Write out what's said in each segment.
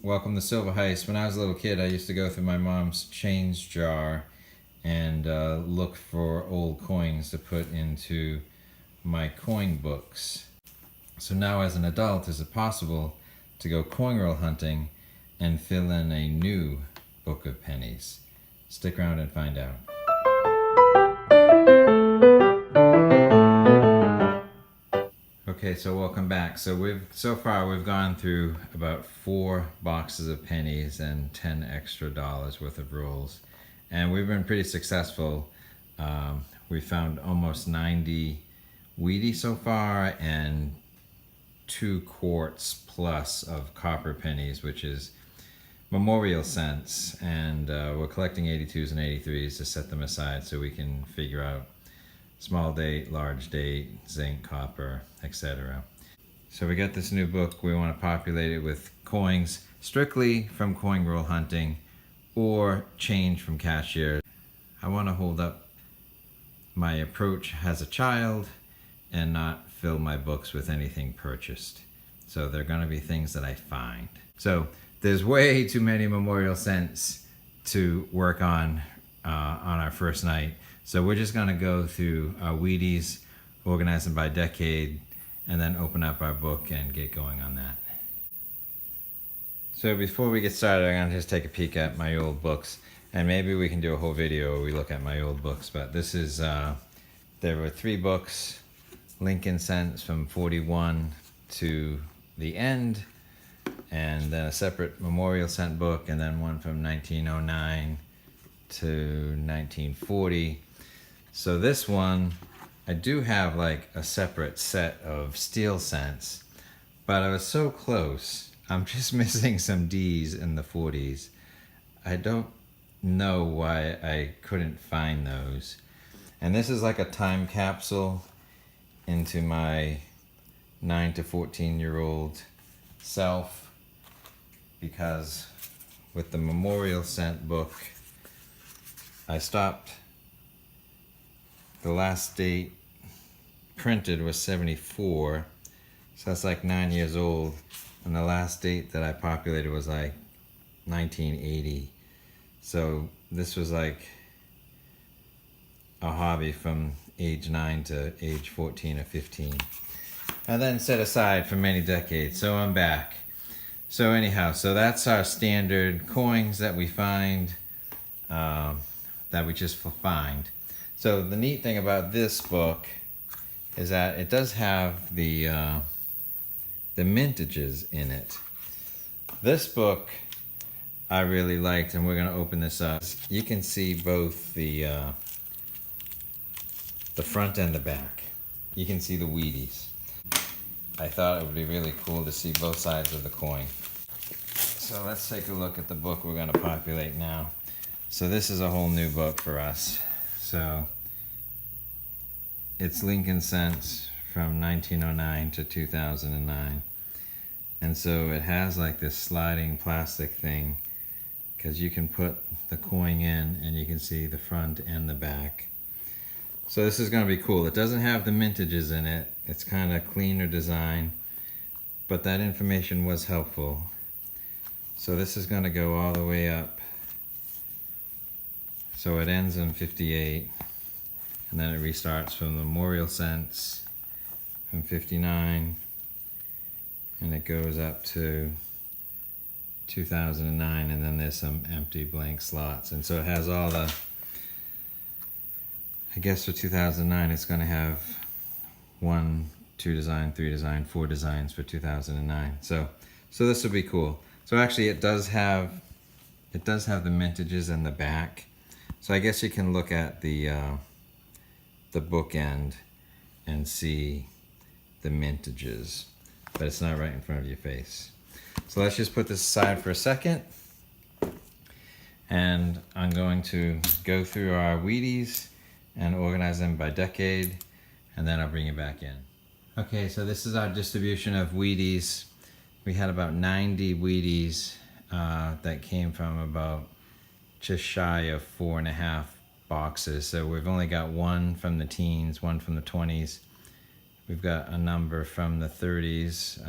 Welcome to Silver Heist. When I was a little kid, I used to go through my mom's change jar and look for old coins to put into my coin books. So now as an adult, is it possible to go coin roll hunting and fill in a new book of pennies? Stick around and find out. Okay, so welcome back. So far we've gone through about 4 boxes of pennies and 10 extra dollars worth of rolls, and we've been pretty successful. We found almost 90 wheaties so far and 2 quarts plus of copper pennies, which is memorial cents, and we're collecting 82s and 83s to set them aside so we can figure out small date, large date, zinc, copper, etc. So we got this new book. We want to populate it with coins strictly from coin roll hunting or change from cashier. I want to hold up my approach as a child and not fill my books with anything purchased. So they're going to be things that I find. So there's way too many memorial cents to work on our first night. So we're just going to go through our wheaties, organize them by decade, and then open up our book and get going on that. So before we get started, I'm going to just take a peek at my old books, and maybe we can do a whole video where we look at my old books. But this is, there were 3 books, Lincoln cents from 41 to the end, and then a separate memorial cent book, and then one from 1909 to 1940. So this one, I do have like a separate set of steel cents, but I was so close. I'm just missing some D's in the 40s. I don't know why I couldn't find those. And this is like a time capsule into my 9 to 14-year-old self, because with the memorial cent book, I stopped. The last date printed was 74, so that's like 9 years old, and the last date that I populated was like 1980. So this was like a hobby from age 9 to age 14 or 15, and then set aside for many decades. So I'm back. So anyhow, so that's our standard coins that we find, that we just find. So the neat thing about this book is that it does have the mintages in it. This book I really liked, and we're going to open this up. You can see both the front and the back. You can see the wheaties. I thought it would be really cool to see both sides of the coin. So let's take a look at the book we're going to populate now. So this is a whole new book for us. So it's Lincoln cents from 1909 to 2009. And so it has like this sliding plastic thing, because you can put the coin in and you can see the front and the back. So this is going to be cool. It doesn't have the mintages in it. It's kind of cleaner design, but that information was helpful. So this is going to go all the way up. So it ends in 58, and then it restarts from the memorial cents from 59, and it goes up to 2009, and then there's some empty blank slots. And so it has all the, I guess for 2009 it's going to have 1, 2 design, 3 design, 4 designs for 2009. So this will be cool. So actually it does have the mintages in the back. So I guess you can look at the bookend and see the mintages, but it's not right in front of your face. So let's just put this aside for a second, and I'm going to go through our wheaties and organize them by decade, and then I'll bring you back in. Okay, so this is our distribution of wheaties. We had about 90 wheaties that came from about just shy of 4.5 boxes. So we've only got 1 from the teens, 1 from the 20s. We've got a number from the 30s,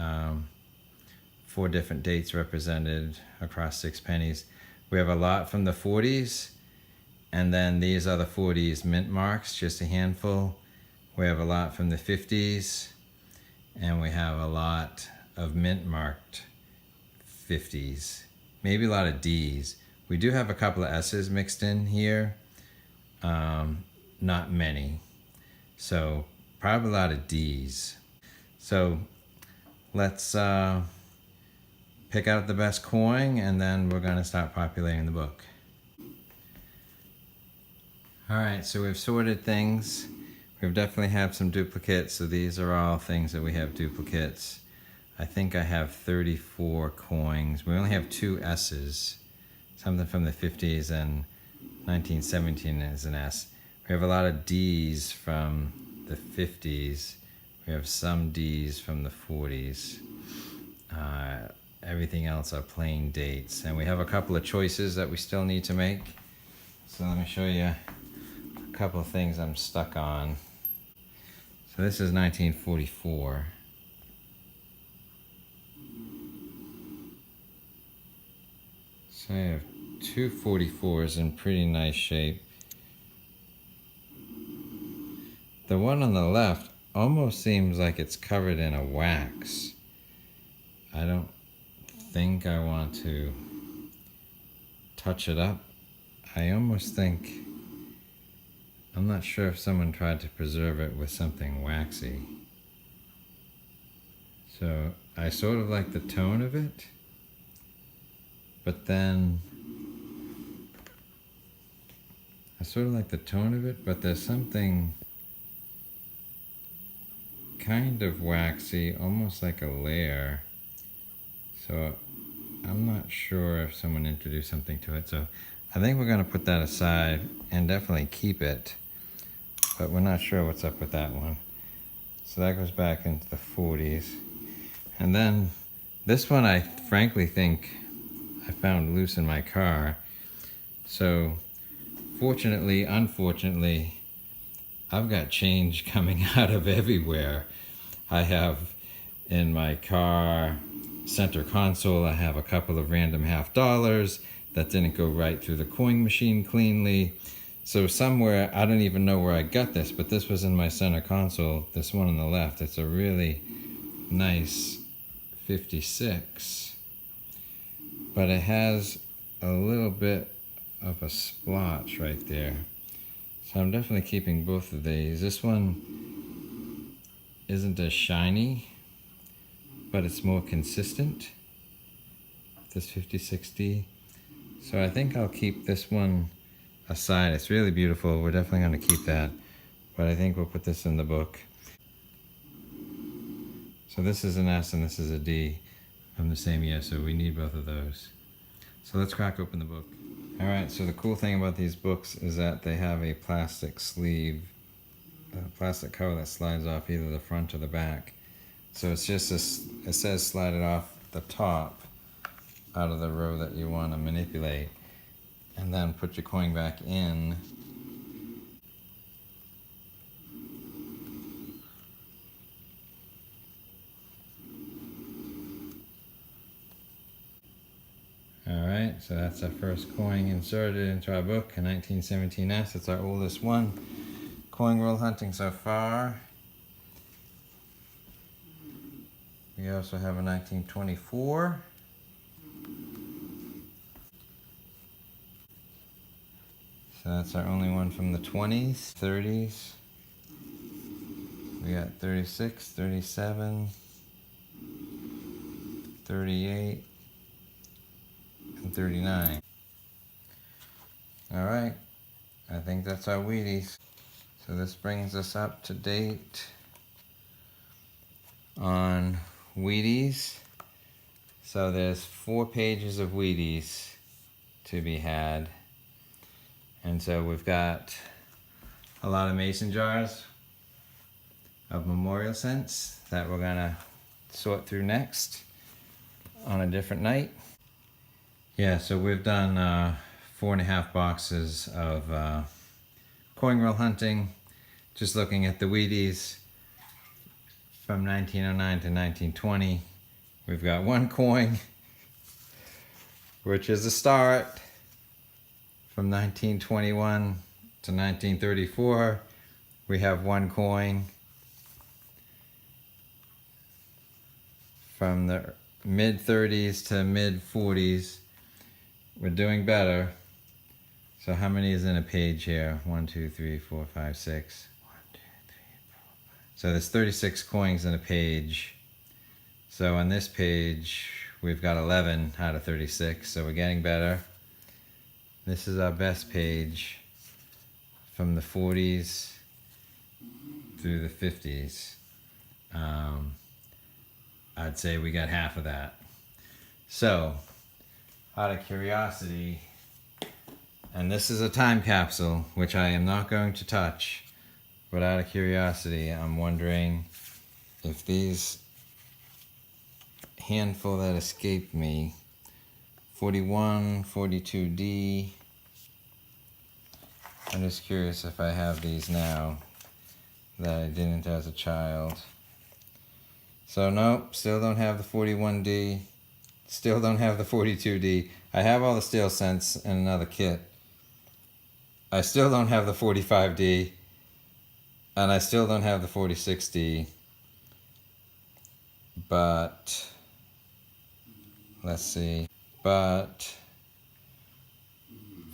4 different dates represented across 6 pennies. We have a lot from the 40s, and then these are the 40s mint marks, just a handful. We have a lot from the 50s, and we have a lot of mint marked 50s. Maybe a lot of D's. We do have a couple of S's mixed in here. Not many. So probably a lot of D's. So let's pick out the best coin, and then we're gonna start populating the book. All right, so we've sorted things. We definitely have some duplicates, so these are all things that we have duplicates. I think I have 34 coins. We only have 2 S's, something from the 50s and 1917 is an S. We have a lot of D's from the 50s. We have some D's from the 40s. Everything else are plain dates. And we have a couple of choices that we still need to make. So let me show you a couple of things I'm stuck on. So this is 1944. So I have 2 44s in pretty nice shape. The one on the left almost seems like it's covered in a wax. I don't think I want to touch it up. I almost think, I'm not sure if someone tried to preserve it with something waxy. So I sort of like the tone of it, but then there's something kind of waxy, almost like a layer. So I'm not sure if someone introduced something to it. So I think we're gonna put that aside and definitely keep it, but we're not sure what's up with that one. So that goes back into the 40s. And then this one I frankly think I found loose in my car. So fortunately, unfortunately, I've got change coming out of everywhere. I have in my car center console, I have a couple of random $50 that didn't go right through the coin machine cleanly. So somewhere, I don't even know where I got this, but this was in my center console, this one on the left. It's a really nice 56, but it has a little bit of a splotch right there. So I'm definitely keeping both of these. This one isn't as shiny, but it's more consistent, this 50/60. So I think I'll keep this one aside. It's really beautiful. We're definitely going to keep that, but I think we'll put this in the book. So this is an S and this is a D from the same year, so we need both of those. So let's crack open the book. All right, so the cool thing about these books is that they have a plastic sleeve, a plastic cover that slides off either the front or the back. So it's just it says slide it off the top out of the row that you want to manipulate, and then put your coin back in. Alright, so that's our first coin inserted into our book, a 1917S. It's our oldest one. Coin roll hunting so far. We also have a 1924. So that's our only one from the 20s, 30s. We got 36, 37, 38, and 39. Alright, I think that's our wheaties. So this brings us up to date on wheaties. So there's 4 pages of wheaties to be had. And so we've got a lot of mason jars of memorial cents that we're gonna sort through next on a different night. Yeah, so we've done 4.5 boxes of coin roll hunting, just looking at the wheaties from 1909 to 1920 We've got one coin, which is a start from 1921 to 1934. We have one coin from the mid 30s to mid 40s. We're doing better. So how many is in a page here? 1, 2, 3, 4, 5, 6. 1, 2, 3, 4, 5. So there's 36 coins in a page. So on this page, we've got 11 out of 36. So we're getting better. This is our best page from the 40s through the 50s. I'd say we got half of that. So, out of curiosity, and this is a time capsule, which I am not going to touch, but out of curiosity, I'm wondering if these handful that escaped me, 41, 42D, I'm just curious if I have these now that I didn't as a child. So nope, still don't have the 41D, still don't have the 42D. I have all the steel cents in another kit. I still don't have the 45D, and I still don't have the 46D. But, let's see, but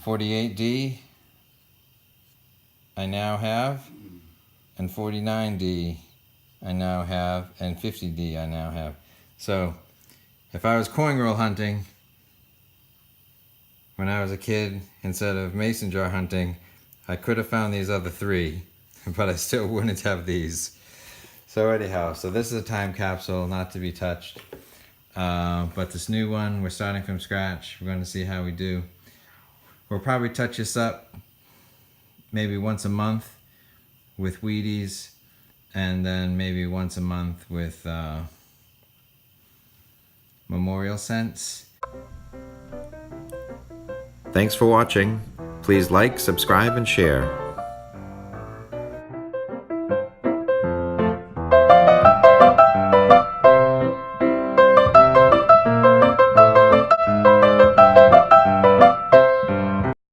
48D I now have, and 49D I now have, and 50D I now have. So, if I was coin roll hunting when I was a kid instead of mason jar hunting, I could have found these other three, but I still wouldn't have these. So anyhow, so this is a time capsule, not to be touched. But this new one, we're starting from scratch. We're going to see how we do. We'll probably touch this up maybe once a month with Wheaties, and then maybe once a month with memorial cents. Thanks for watching. Please like, subscribe, and share.